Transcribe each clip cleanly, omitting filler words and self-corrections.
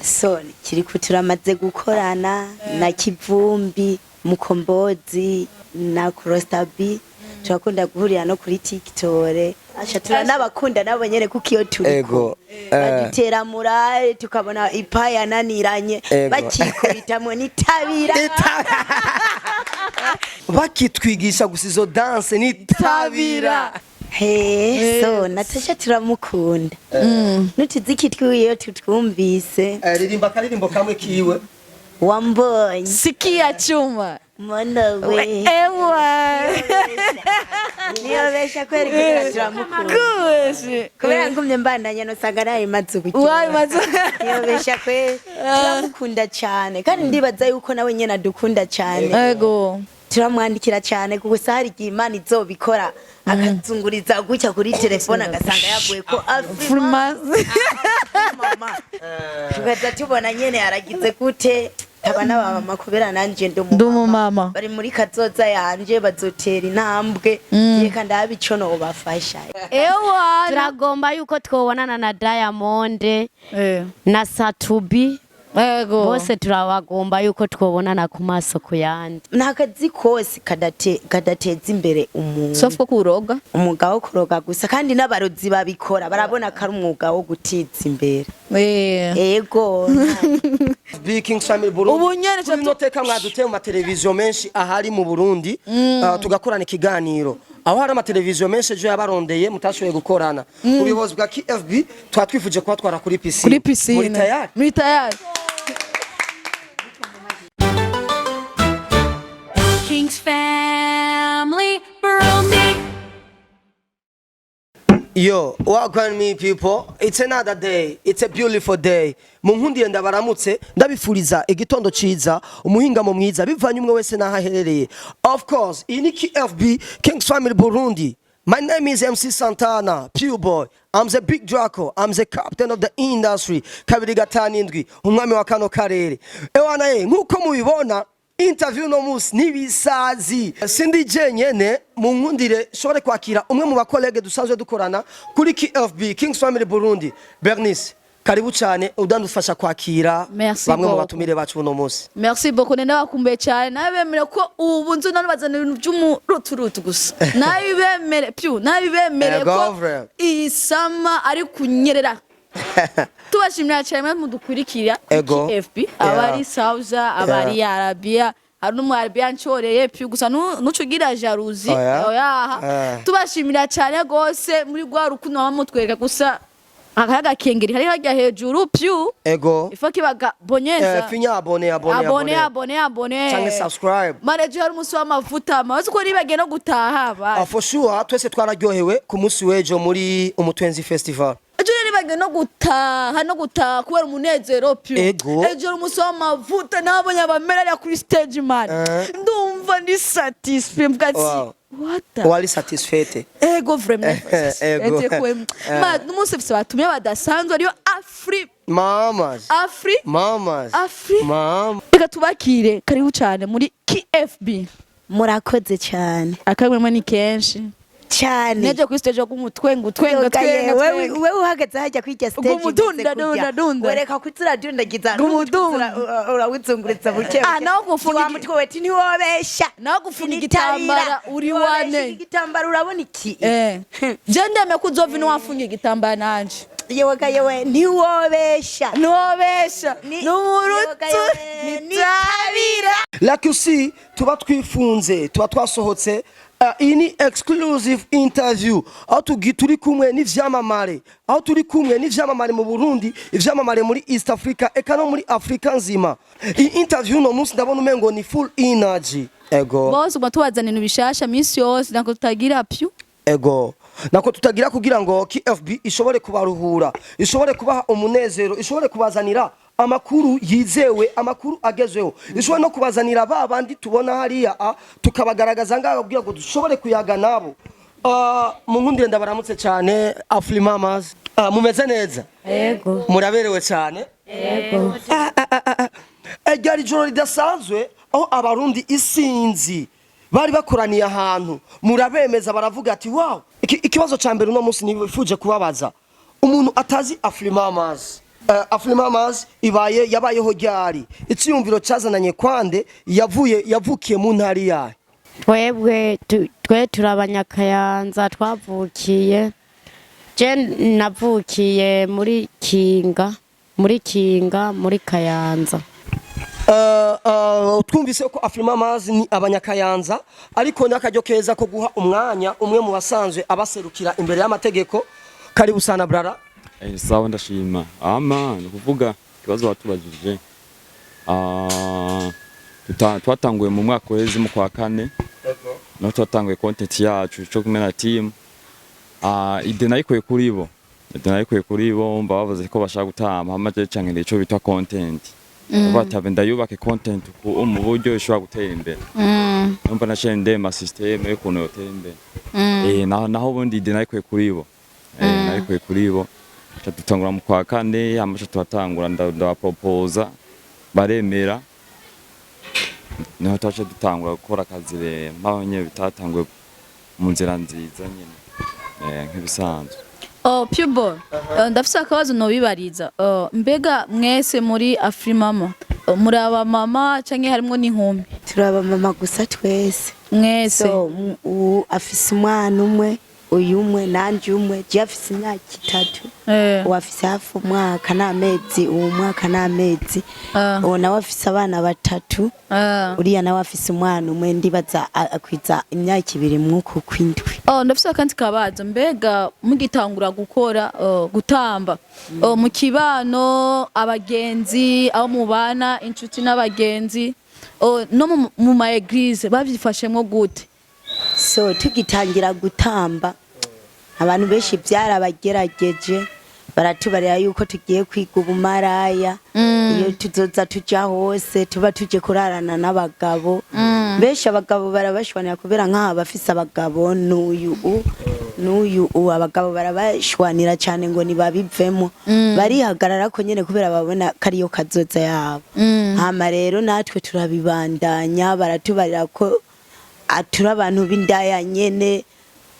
So kiriko turamaze gukorana na Kivumbi Mukombozi na Krostabi turakunda guhurira no kuri TikTok asha turanabakunda nabo nyene kuko iyo turiko badutera murale tukabona ipaya naniranye bakikubitamo nitabira bakitwigisha gusizo dance nitabira. So Natasha turamukunda nutiziki twiyo tutwumvise ririmba karirimbo kamwe kiwe wambonye sikia chuma mwana we ewa niyobesha kweri kugira turamukunda kubera ngumye mbandanya no sanga nayi mazuku wayi mazuku niyobesha kweri turamukunda cyane kandi ndibaza yuko nawe nyene adukunda cyane ego turamwandikira cyane kuko sahari Imana izobikora akazunguriza gucya kuri telefone agasanga yaguye ko AFRIMAMAS mama tugaza tubona nyene yaragize gute abana baba makubera nanje ndumu mama bari muri kazoza yanje bazotera intambwe reka ndabico no bafasha ewa turagomba yuko twobonana na Diamond na Satubi ego bose turabagomba yuko twobonana ku maso kuyandi nakazi kose kadateza imbere umuntu sofko kuroga umwuga wo kuroga gusa kandi n'abarozi babikora barabona ko ari umwuga wo gutiza imbere ego King Family Burundi ubu nyene tunoteka mwaduteye mu televiziyo menshi ahari mu Burundi tugakorana ikiganiro aho hari amateleviziyo menshi ejo yabarondeye mutashoboye gukorana ubuyobozi bwa KFB twatwifuje kuba twara kuri piscine muri tayari King's Family Burundi. Yo, welcome me people. It's another day. It's a beautiful day. Munkundiye ndabaramutse ndabifuriza igitondo ciza umuhingamo mwiza bivanye umwe wese nahaherereye. Of course, ini KFB King's Family Burundi. My name is MC Santana, Pure Boy. I'm the big Draco. I'm the captain of the industry. Kabiri gatanu indwi umwami wa kano karere. Ewana nkuko mubibona interview no musi nibisazi sindi jenyene munkundire shobore kwakira umwe mu bakolege dusanzwe dukorana kuri KFB King's Family Burundi. Bernice karibu cyane udandufasha kwakira bamwe mu batumire bacu no musi. Merci beaucoup nenda bakumbe cyane nabemere ko ubu nzu nanubazana ibintu by'umuruturutu gusa nabibemere pyu nabibemere ko isama ari kunyerera tubashimira cyane mudukurikira KFB abari Sauza abari Arabia hari n'umwarabiya ncoreye pyu gusa nucugira jalousie oya tubashimira cyane gose muri gwa rukuno bamutwereka gusa akayaga kengeri hari hajya hejuru pyu ego ifoki baga bonyeza finya abone cyangwa subscribe manager hari umunsi w'amavuta maze ko ribage no gutaha ba for sure twese twararyohewe ku munsi w'ejo muri umutwenzi festival ejo ribage no gutaha kubera umunezero pyu ejo umunsi w'amavuta nabonye abamera kuri stage man ndumva ndi satisfied mvugati wali satisfied ego vraiment ete kwe ma numunsi fise batumye badasanzwe ariyo AFRIMAMAS reka tubakire karibu cyane muri KFB murakoze cyane akamwe ni kenshi cyane neje kuri stage y'umutwenga wewe uhagaze hajya kwijya stage umudunda wereka kuzira dundagiza urawuzunguritsa buke naho gufunga umutwe weti ni wobesha naho gufunga igitambara uri wane igitambara urabona iki je ndeme kuzova no wafunga igitambara nanje yewe ntiwobesha n'urutu nitabira like you see tuba twifunze tuba twasohotse ini exclusive interview aho turi kumwe n'ivyamamare mu Burundi ivyamamare muri East Africa eka no muri Africa nzima iyi interview no munsi ndabona umengo ni full energy ego boss ubatuwazana ibintu bishasha minsi yose nako tutagira pyu ego nako tutagira kugira ngo KFB ishobore kubaruhura ishobore kubaha umunezero ishobore kubazanira amakuru yizewe amakuru agezweho ishobora no kubazanira babandi tubona hariya tukabagaragaza ngaho kugira ngo dushobore kuyaga nabo munkundire ndabaramutse cyane AFRIMAMAS mumeze neza yego muraberewe cyane yego ryari joro ridasanzwe aho abarundi isinzi bari bakoraniye ahantu murabemeza baravuga ati wow ikibazo ca mbere uno munsi nifuje kubabaza umuntu atazi AFRIMAMAS AFRIMAMAS yabayeho ryari icyumviro cyazananye kwande yavukiye mu ntari yahe twe turabanyakayanza twavukiye je navukiye muri Kinga muri Kayanza. Twumvise ko AFRIMAMAS ni abanyakayanza ariko nakajyo keza ko guha umwanya umwe mu basanzwe abaserukira imbere y'amategeko. Karibu sana brara. Sawa ndashima. Ni kuvuga kibazo watubajije. Twatanguye mu mwaka weze mu kwa kane. No twatanguye content yacu cyo kumena team. Ide nayikuye kuri bo mba bavuze ko bashaka gutama hamaje canke cyo bita content. Batabe ndayubake content ku mu buryo ishobora gutera imbere. Numva nashende ma system yo kuno yotera imbere. Naho bundi ide nayikuye kuri bo. Nayikuye kuri bo. Tutangura mu kwa kane amasha twatangura ndabapropose baremera. Niho twaje dutangura gukora akazi re mpabanye bitatangwe mu nzira nziza nyine. Nk'ibisanzwe. Pubo ndafise akabazo no bibariza. Mbega mwese muri AFRIMAMA muri aba mama canke harimo n'inkumi? Turaba mama gusa twese. Mwese. So afise umwana umwe uyu umwe nanje umwe je afise imyaka 3 uwafise hafi umwaka n'amezi umwaka n'amezi uwo nawe afise abana 3 uriya nawe afise umwana umwe ndibaza akwiza imyaka 2 mwuko kwindwi. Ndafise kandi kabazo mbega mugitangura gukora gutamba mu kibano abagenzi aho mubana inshuti n'abagenzi no mu ma eglise bavyifashemwo gute? So tugitangira gutamba abantu benshi byarabagerageje baratubarira yuko tugiye kwiga ubumaraya iyo tuzoza tuja hose tuba tuje kurarana n'abagabo benshi abagabo barabashwanira kubera nkaha bafise abagabo n'uyu abagabo barabashwanira cyane ngo nibabivemo barihagarara ko nyene kubera babona kariyo kazoza yabo. Hama rero natwe turabibandanya baratubarira ko atura abantu b'indaya nyene.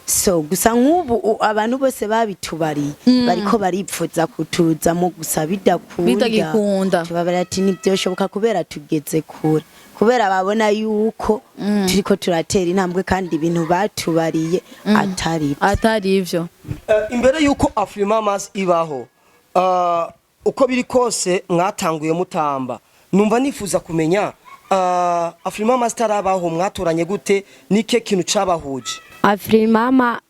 So gusa nk'ubu abantu bose babitubari bariko baripfuza kutuza mu gusa bidakunda tubabara ati ntibyoshoboka kubera tugeze kure kubera babona yuko turiko turatera intambwe kandi ibintu batubariye atari ivyo. Imbere yuko AFRIMAMAS ibaho uko biri kose mwatanguye mutamba numva nifuza kumenya AFRIMAMAS tarabaho mwatoranye gute nike kintu cabahuje? AFRIMAMA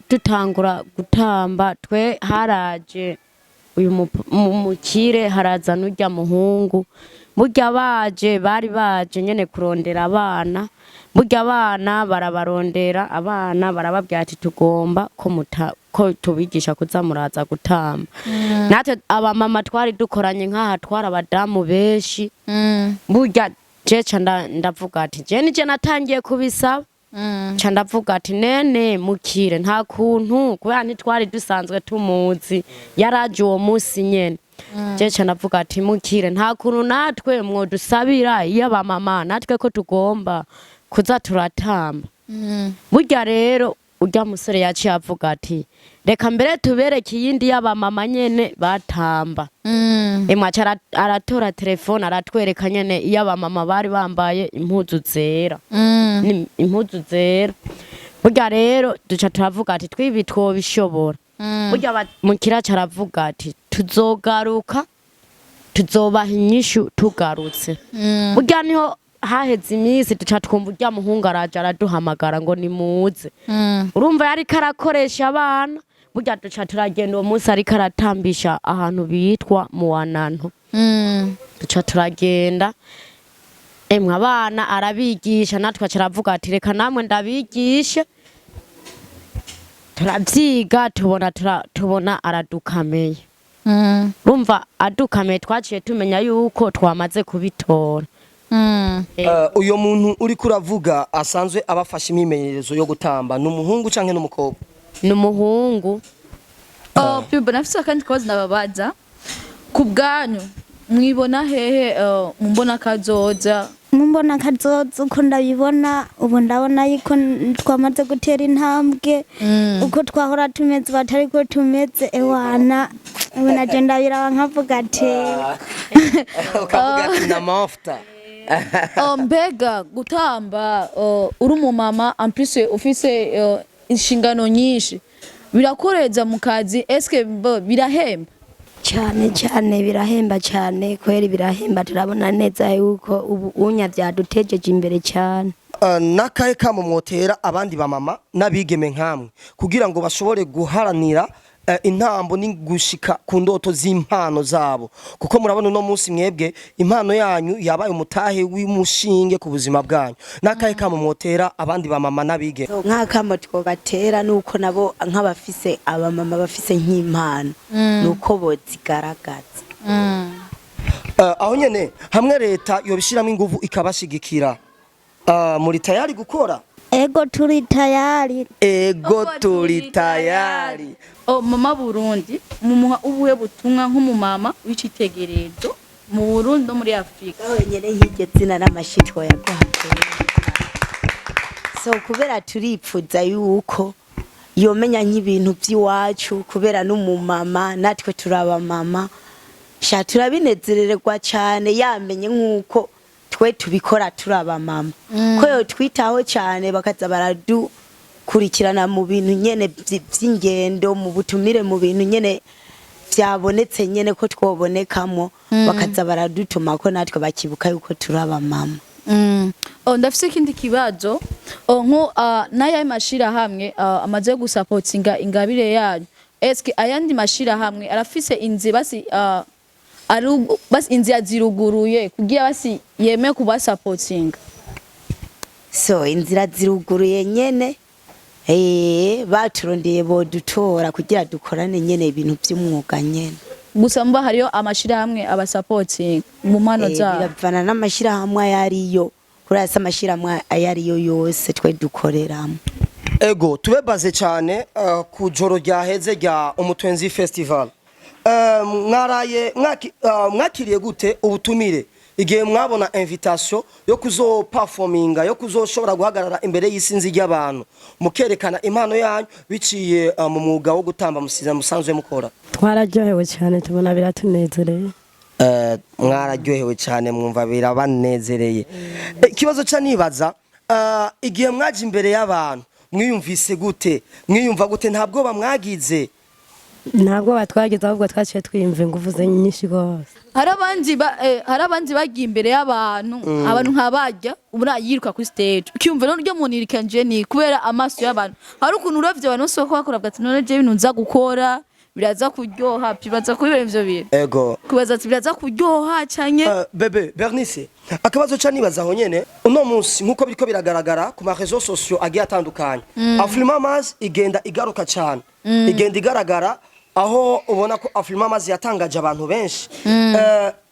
tutangura gutamba twe haraje uyu mukire haraza n'ujya muhungu burya bari baje nyene kurondera abana burya abana barabarondera abana barababwira ati tugomba ko tubigisha kuza muraza gutamba. Natwe abamama twari dukoranye nkaha twara abadamu benshi burya jecha ndavuga ati je nije natangiye kubisaba cha ndavuga ati nene mukire nta kuntu kubera ntitwari dusanzwe tumuzi yaraje uwo munsi nyene jecha ndavuga ati mukire nta kuntu natwe mwo dusabira iyo bamama natwe ko tugomba kuza turatamba. Burya rero urya musore yaciye avuga ati reka mbere tubereke iyindi y'abamama nyene batamba. Emwacha aratora telefone aratwereka nyene iyo abamama bari bambaye impuzu zera. Impuzu zera. Burya rero duca turavuga ati twibi twobishobora. Burya mukira caravuga ati tuzogaruka tuzobaha inyishu tugarutse. Burya niho haheze imisi duca twumva urya muhungu araje araduhamagara ngo nimuze. Urumva yari karakoresha abana burya duca turagenda uwo munsi ariko aratambisha ahantu bitwa mu Wanantu. Duca turagenda abana arabigisha natwe caravuga ati reka namwe ndabigishe turavyiga tubona aradukameye. Urumva adukameye twaciye tumenya yuko twamaze kubitora. Uyo muntu uri kuravuga asanzwe abafasha imimenyerezo yo gutamba n'umuhungu canke n'umukobwa? N'umuhungu. Pubo nafise kandi kwazi nababaza kubwanyu mwibona hehe mumbona kazoza? Mumbona kazoza uko ndabibona ubu ndabona yuko twamaze gutera intambwe uko twahora tumeze batari ko tumeze ewana ubu naje ndabiraba nkavuga ati ukavuga ati na mafuta. Mbega gutamba uri umumama en plus ufise inshingano nyinshi birakoreza mu kazi eske birahemba cyane cyane birahemba cyane kweri birahemba turabona neza yuko ubu unya byadutejeje imbere cyane. Nakaye kamo mwotera abandi bamama nabigeme nkamwe kugira ngo bashobore guharanira intambo ni gushika ku ndoto z'impano zabo kuko murabona no munsi mwebwe impano yanyu yabaye umutahe w'imushinge ku buzima bwanyu. Nakaye kamo mwotera abandi bamama nabige nk'akamo twobatera nuko nabo nk'abafise abamama bafise nk'impano nuko bozigaragaza. Aho nyene hamwe leta yobishiramo ingufu ikabashigikira. Muri tayari gukora? ego turi tayari. Ego turi tayari. Mama Burundi mumuha ubuhe butumwa nk'umumama w'icitegerezo mu Burundi no muri Afrika. Nyene hirye zina n'amashitwa yaguhateye. So kubera turipfuza yuko yomenya nk'ibintu by'iwacu kubera n'umumama natwe turaba mama sha turabinezererwa cyane yamenye nk'uko twe tubikora turaba mama ko yo twitaho cyane bakaza baradukurikirana mu bintu nyene by'ingendo mu butumire mu bintu nyene byabonetse nyene ko twobonekamo bakaza baradutuma ko natwe bakibuka yuko turaba mama. Ndafise ikindi kibazo nko naye mashira hamwe amaze gusapotinga ingabire yanyu eske ayandi mashira hamwe arafise inzi basi basi inzi aziruguruye kugira basi yeme kubasapotinga. So inzira ziruguruye nyene baturondeye bodutora kugira dukorane nyene ibintu by'umwuga nyene gusa mba hariyo amashira hamwe abasapotinga mu mpano zabo biravana n'amashira hamwe ayariyo kurasa amashira hamwe ayariyo yose twe dukoreramo. Ego tubebaze cyane ku joro ryaheze rya umutwenzi festival. Mwaraye mwakiriye gute ubutumire igihe mwabona invitation yo kuzo performinga yo kuzoshobora guhagarara imbere y'isinzi ry'abantu mukerekana impano yanyu biciye mu mwuga wo gutamba musiza musanzwe mukora? Twararyohewe cyane tubona biratunezereye. Mwararyohewe cyane mwumva birabanezereye. Ikibazo cya nibaza igihe mwaje imbere y'abantu mwiyumvise gute mwiyumva gute ntabwo bamwagize? Ntabwo batwagize ahubwo twaciye twiyumva ingufu nyinshi gose. Harabandi bagiye imbere y'abantu abantu nkabajya ubura yiruka kuri stage ukiyumva no ryo munirikanje ni kubera amaso y'abantu hari ukuntu uravye abantu soko bakora ati none je bintu nza gukora biraza kuryoha bibaza kubera ivyo bintu. Ego kubaza ati biraza kuryoha cyanye bebe Bernice akabazo ca nibaza aho nyene uno munsi nkuko biriko biragaragara ku ma réseaux sociaux agiye atandukanye AFRIMAMAS igenda igaruka cyane igenda igaragara aho ubona ko AFRIMAMAS yatangaje abantu benshi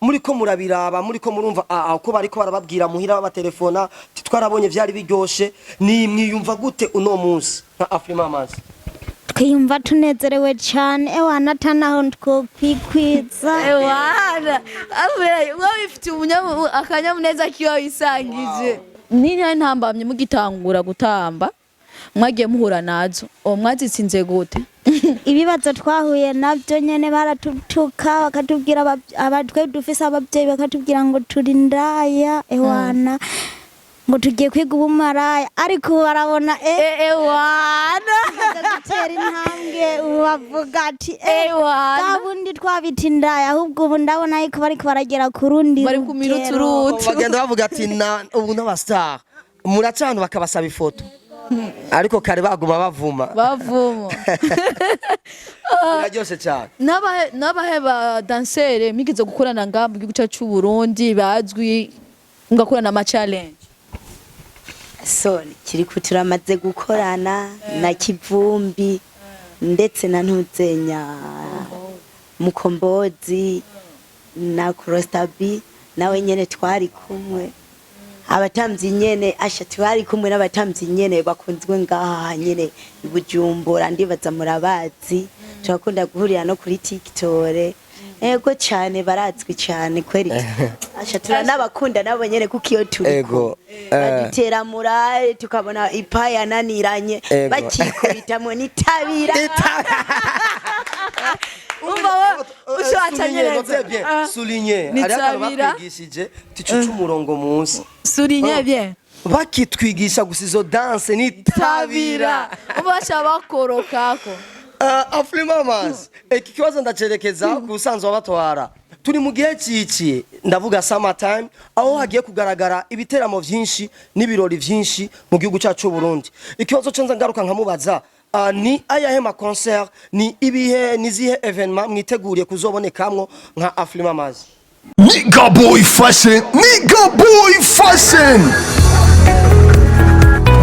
muri ko murabiraba muri ko murumva ko bariko barababwira muhira b'abatelefona twarabonye byari biryoshe ni mwiyumva gute uno munsi nka AFRIMAMAS? Twiyumva tunezerewe cyane natanaho twokwikwiza bifite akanyamuneza kiyo isangije. Ninya ntambamye mugitangura gutamba mwagiye muhura nazo mwazitsinze gute? Ibibazo twahuye nabyo nyene baratutuka bakatubwira abatwe dufise ababyeyi bakatubwira ngo turi ndaya ngo tugiye kwiga ubumaraya ariko barabona gutera intambwe bavuga ati kabundi twabita indaya ahubwo ubu ndabona yuko bariko baragera ku rundi bari ku minuturutu bagenda bavuga ati ubu n'abastar muracana bakabasaba ifoto ariko kare baguma bavuma biraryoshe cyane. Nabahe ba dansere migeze gukorana ngamba igihugu cyacu Burundi bazwi ngakorana ama challenge? So kiri kuturamaze gukorana na Kivumbi ndetse na Ntuzenya Mukombozi na Krostabi nawe nyene twari kumwe abatamvyi nyene twari kumwe n'abatamvyi nyene bakunzwe ngaha nyene ibujumbura ndibaza murabazi turakunda guhurira no kuri TikTok. Ego cyane barazwi cyane kweri n'abakunda nabo nyene kuko iyo turiko badutera murare tukabona ipaya naniranye bakikubitamo nitabira umva ushwatanyereza souligner ari akantu bakwigishije ticuca umurongo munsi souligner bien bakitwigisha gusa izo danse ni tabira ubasha bakorokako AFRIMAMAS iki kibazo ndacerekeza ku busanzwe wabatwara turi mu gihe ciki ndavuga summer time aho hagiye kugaragara ibiteramo vyinshi n'ibirori vyinshi mu gihugu cyacu Burundi ikibazo cyanza ngaruka nkamubaza ni ayahe ma concert ni ibihe nizihe evenement mwiteguriye kuzobonekamwo nka AFRIMAMAS Nigga boy fashion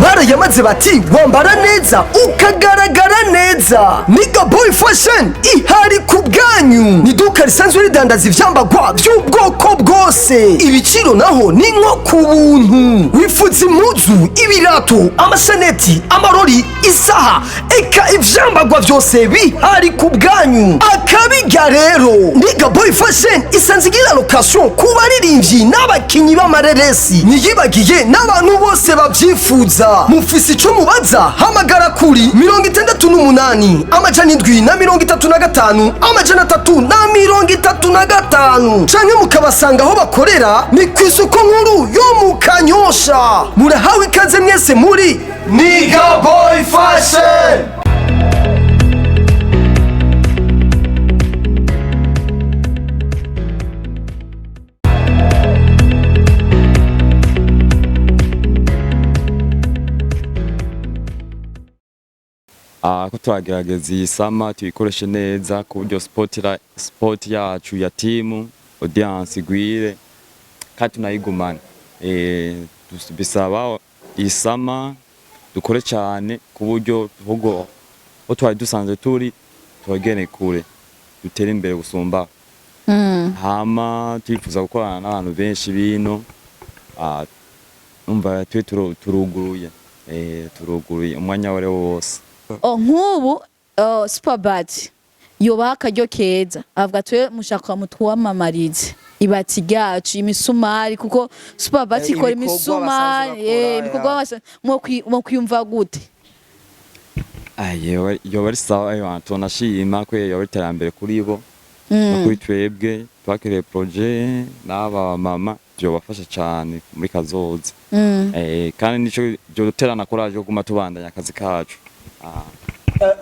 barayamaze bati wambara neza ukagaragara neza. Nigga boy fashion ihari ku bwanyu, ni duka risanzwe ridandaza ivyambagwa by'ubwoko bwose, ibiciro naho ni nko ku buntu. Wifuza impuzu, ibirato, amasaneti, amarori, isaha, eka ivyambagwa byose bihari ku bwanyu. Akabiga rero Nigga boy fashion isanzwe igira location ku baririmbyi n'abakinyi b'amareresi, niyibagiye n'abantu bose babyifuza. Mufisi ico mubaza hamagara kuri 68 amajana 735 amajana 335 canke mukabasanga aho bakorera ni kw'isoko nkuru yo mu Kanyosha. Murahawe ikaze mwese muri Nigga boy fashion. ko twagerageza iyi sama tuyikoreshe neza ku buryo sport yacu ya timu audience igwire kandi tunayigumane. Bisaba iyi sama dukore cyane ku buryo tuvugo aho twari dusanzwe turi twagene kure dutere imbere gusumba. Hama twifuza gukorana n'abantu benshi bino umva twe turuguruye umwanya wari wose. Nk'ubu Superbad yobaha akaryo keza avuga twe mushaka mutwamamarize ibati ryacu imisumari kuko Superbad ikora imisumari ibikorwa mu kwiyumva gute? Yoba ari sawa tunashima ko yoba iterambere kuri bo no kuri twebwe twakereye projet n'aba mama byobafasha cyane muri kazoza. Kandi nico byo duterana courage yo guma tubandanya akazi kacu.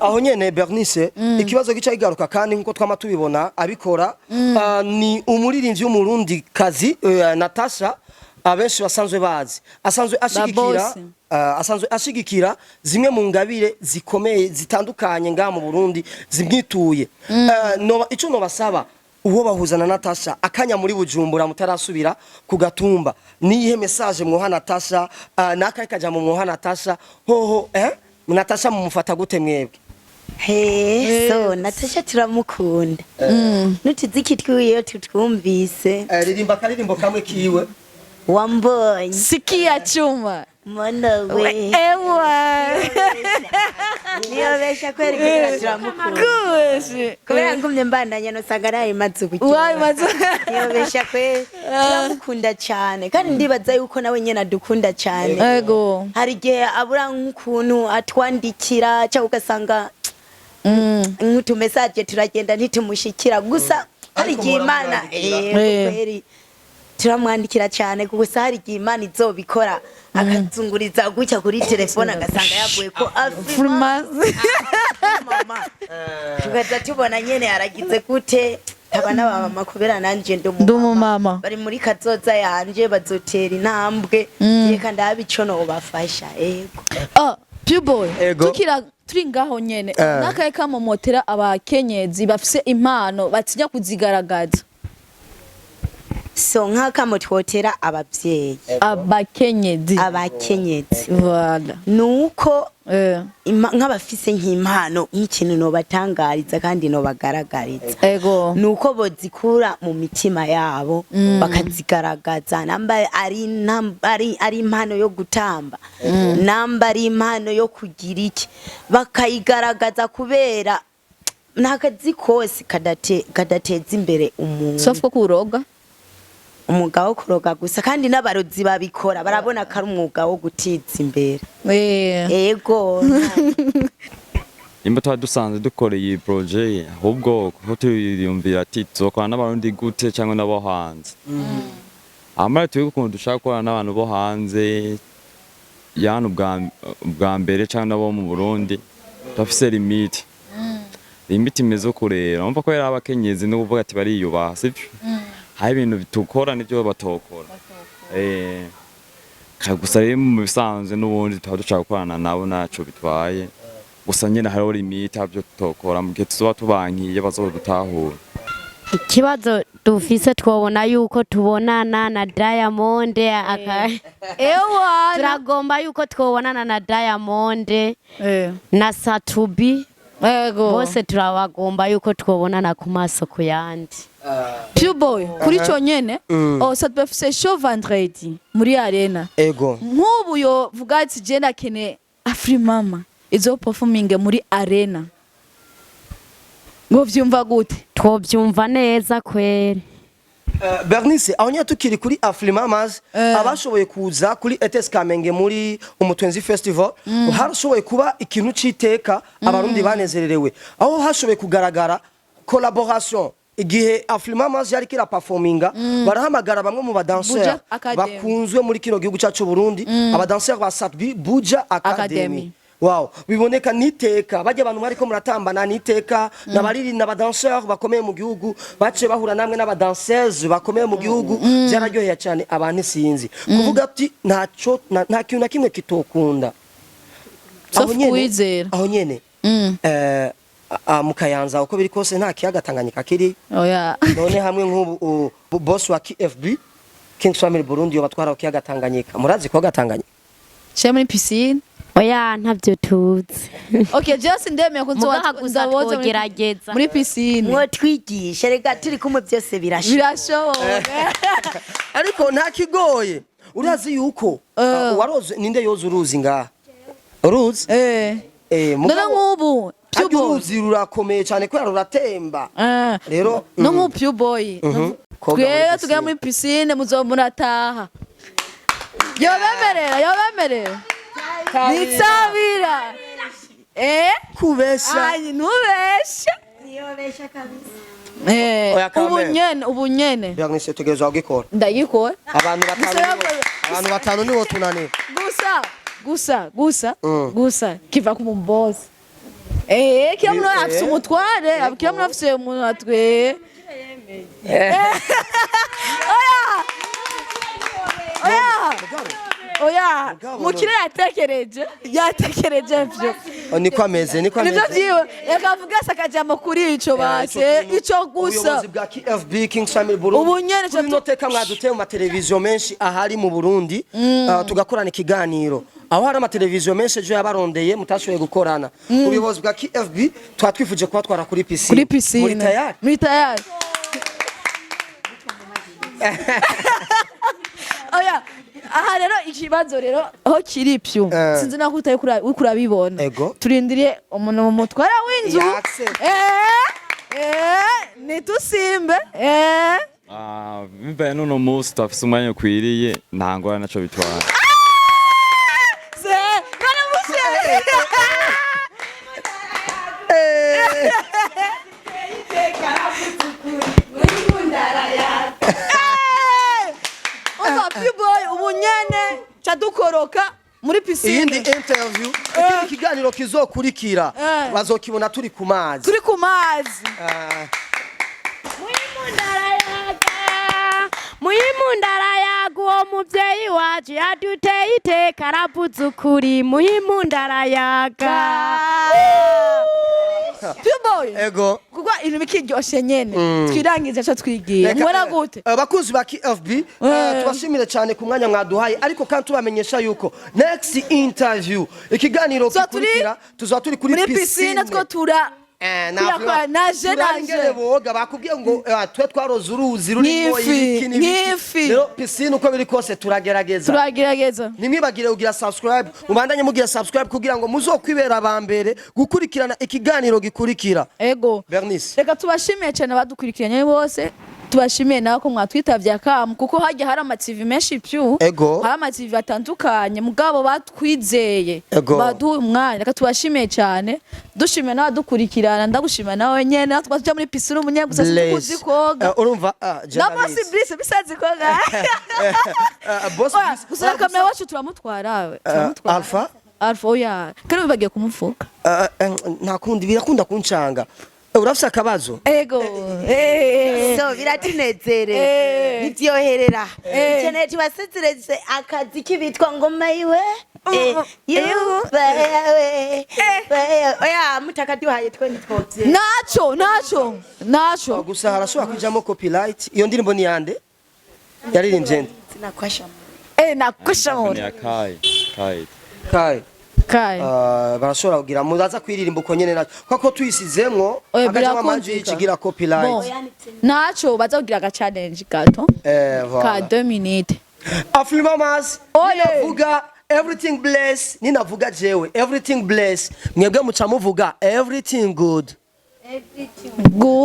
Aho nyene Bernice ikibazo gica igaruka kandi nkuko twama tubibona abikora ni umuririmbyi w'umurundi kazi Natasha abenshi basanzwe bazi asanzwe ashigikira zimwe mu ngabire zikomeye zitandukanye nga mu Burundi zimwituye. Ico no basaba uwo bahuzana Natasha akanya muri Bujumbura mutarasubira ku Gatumba niyihe message mwoha Natasha nakaye kaja mu mwoha Natasha hoho Natasha mumufata gute mwebwe? So Natasha turamukunda. Nutiziki twiyo tutwumvise. Ririmba karirimbo kamwe kiwe. Wambonye. Sikia chuma. Mwana we. Ewa. Niyobesha kweri kugira turamukunda. Kushi. Kubera ngumye mbandanya no sagaraye mazuku. Wai mazuku. Niyobesha kweri turamukunda cyane kandi ndibaza yuko nawe nyene adukunda cyane. Ego. Hari gihe abura nk'ukuntu atwandikira cyangwa ugasanga nk'utu message turagenda ntitumushikira gusa hari gihe Imana kweri turamwandikira cyane gusa hari gihe Imana izobikora akazunguriza gutya kuri telefone agasanga yaguye ko AFRIMAMAS tugaza tubona nyene aragize gute abana ba mama kubera nanje ndumu mama bari muri kazoza yanje bazotera intambwe yeka ndabico no bafasha ego Boy tukira turi ngaho nyene nakaye kamomotera abakenyezi bafise impano batinya kuzigaragaza. So nkaka mutwotera abavyeyi abakenyezi voilà nuko nk'abafise nk'impano nk'ikintu no batangariza kandi no bagaragariza ego nuko bozikura mu mitima yabo bakazigaragaza namba ari impano yo gutamba namba ari impano yo kugira iki bakayigaragaza kubera nakazi kose kadateza imbere umuntu sofko kuroga umwuga wo kuroga gusa kandi n'abarozi babikora barabona ko ari umwuga wo gutiza imbere ego imba tuba dusanzwe dukoreye iyi projet ahubwo ko turiyumvira ati tuzokorana n'abarundi gute cyangwa n'abo hanze amara tuye ukuntu dushaka gukorana n'abantu bo hanze yani bwa mbere cyangwa n'abo mu Burundi tufise limite imeze kurera umva ko yari abakenyezi no kuvuga ati bariyubaha sivyo hari ibintu bitukora nivyo batokora gusa rero mu bisanzwe n'ubundi tuba dushaka gukorana nabo naco bitwaye gusa nyene hariho limite havyo tutokora mu gihe tuzoba tubankiye bazodutahura. Ikibazo dufise twobona yuko tubonana na Diamond ewa turagomba yuko twobonana na Diamond na Satubi bose turabagomba yuko twobonana ku maso ku yandi. Pure boy kuri cyo nyene ça peut faire show vendredi muri arena ego nk'ubu yo vuga ati je nakene AFRIMAMA izo performing muri arena ngo vyumva gute twobyumva neza kweri. Bernice aho nya tukiri kuri AFRIMAMAS abashoboye kuza kuri ETS Kamenge muri umutwenzi festival harashoboye kuba ikintu citeka abarundi banezererewe aho hashoboye kugaragara collaboration igihe AFRIMAMAS yari kira performinga barahamagara bamwe mu badanseurs bakunzwe muri kino gihugu cyacu Burundi abadanseurs ba Satbi Buja Academy. Wow, biboneka niteka bajya abantu bariko muratambana niteka nabariri n'abadanseurs bakomeye mu gihugu bace bahura namwe n'abadanseuses bakomeye mu gihugu byararyoheye cyane abantu sinzi kuvuga ati ntaco nta kintu na kimwe kitokunda aho nyene mukayanza uko biri kose nta kiyaga Tanganyika kiri none hamwe nk'ubu boss wa KFB King's Family Burundi yo batwara kiyaga Tanganyika murazi ko gatanganyika cyo muri piscine oya ntavyo tuzi. Okay just ndemeye ko nzoza gerageza muri piscine mwo twigisha rega turi kumwe byose birashoboka ariko nta kigoye urazi yuko waroze ninde yoza uruzi ngaha uruzi none nk'ubu uruzi rurakomeye cyane ko ruratemba rero no nk'ubu Pure Boy twebwe tugera muri piscine muzomurataha yobemerera nitsabira kubesha nubesha niyobesha kabisa ubunyene Bernice tegerezwa gukora ndagikora abantu batanu nibo tunane gusa kiva ku boss kila mtu afise umutware kila mtu afise umuntu atwe oya mukire yatekereje byo niko ameze nivyo byiwe yakavuga sakajama kuri ico base ico gusa ubuyobozi bwa KFB King's Family Burundi ubunyene cyo noteka mwaduteye mu mateleviziyo menshi ahari mu Burundi tugakorana ikiganiro aho hari amateleviziyo menshi ejo yabarondeye mutashoboye gukorana ubuyobozi bwa KFB twatwifuje kuba twara kuri piscine muri tayari oya aha rero ikibazo rero aho kiri pyo sinzi naho utaye kurabibona turindiriye umuntu mu mutwara w'inzu nitusimbe bibaye nuno musi tafise umwanya ukwiriye ntangora naco bitwara Pure Boy ubunyene cadukoroka muri piscine iyindi interview ikiganiro kizokurikira bazokibona turi ku mazi muhimu ndarayaga uwo muvyeyi wacu yaduteye iteka aravuze ukuri muhimu ndarayaga Pure Boy ego kuko ibintu bikiryoshe nyene twirangiza cyo twigiye mwera gute abakunzi ba KFB tubashimire cyane ku mwanya mwaduhaye ariko kandi tubamenyesha yuko next interview ikiganiro kikurikira tuzaba turi kuri piscine two tura naje boga bakubwiye ngo twe twaroze uruzi rurimo nkifi rero piscine uko biri kose turagerageza nimwibagire ugira subscribe mubandanye mugira subscribe kugira ngo muzokwibera abambere gukurikirana ikiganiro gikurikira ego Bernice reka tubashimiye cyane badukurikiranye bose tubashimiye nawe ko mwatwitavye akamu kuko hajya hari amativi menshi pyu Ego. hari amativi atandukanye mugabo batwizeye Ego. baduha umwanya reka tubashimiye cyane dushimiye n'abadukurikirana ndagushima nawe nyene twaje muri piscine umunyegusa tukuzi koga urumva na bosi Brice bisazi koga boss gusa kamera wacu turamutwara Alpha oya kandi bagiye kumufuka nta kundi birakunda kuncanga urafise akabazo ego so biratunezere nivyoherera ikeneye tubasezereze akazi kibitwa ngoma iwe oya mutakaduhaye twe ntitwovye naco gusa harashobora kujamo copyright iyo ndirimbo ni yande yaririmbye nde sinakwasha nakwashamura ya kai kai barashobora kugira muzaza kwiririmba uko nyene naco kuko tuyisizemwo akajama amanje ikigira copyright naco bazagira aga challenge gato ka 2 minutes AFRIMAMAS ninavuga everything bless ninavuga jewe everything bless mwebwe muca muvuga everything good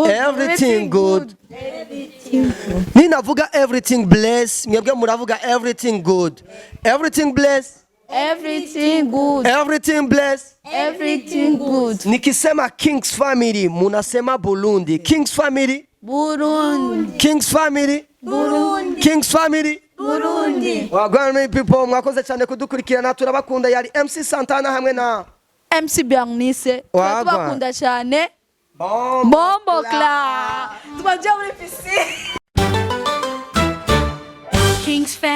everything good ninavuga everything bless mwebwe muravuga everything good everything bless everything good everything bless everything good nikisema Kings family munasema Burundi Kings family Burundi Kings family Burundi Kings family Burundi wagwana people mwakoze cyane kudukurikirana turabakunda yari MC Santana hamwe na MC Bernice tubakunda cyane Bombo Cla tubaje muri piscine Kings fan.